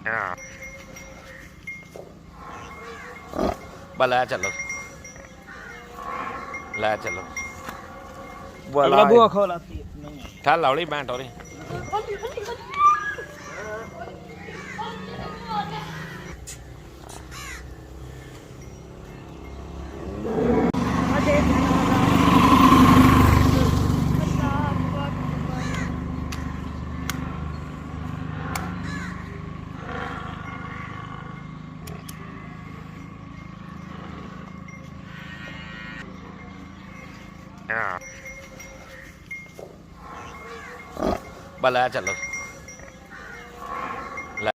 हाँ बस लै चलो लै चलो अगला बुआ खोलाती है नहीं ठल हौली बैंट हौली हाँ बस लै चलो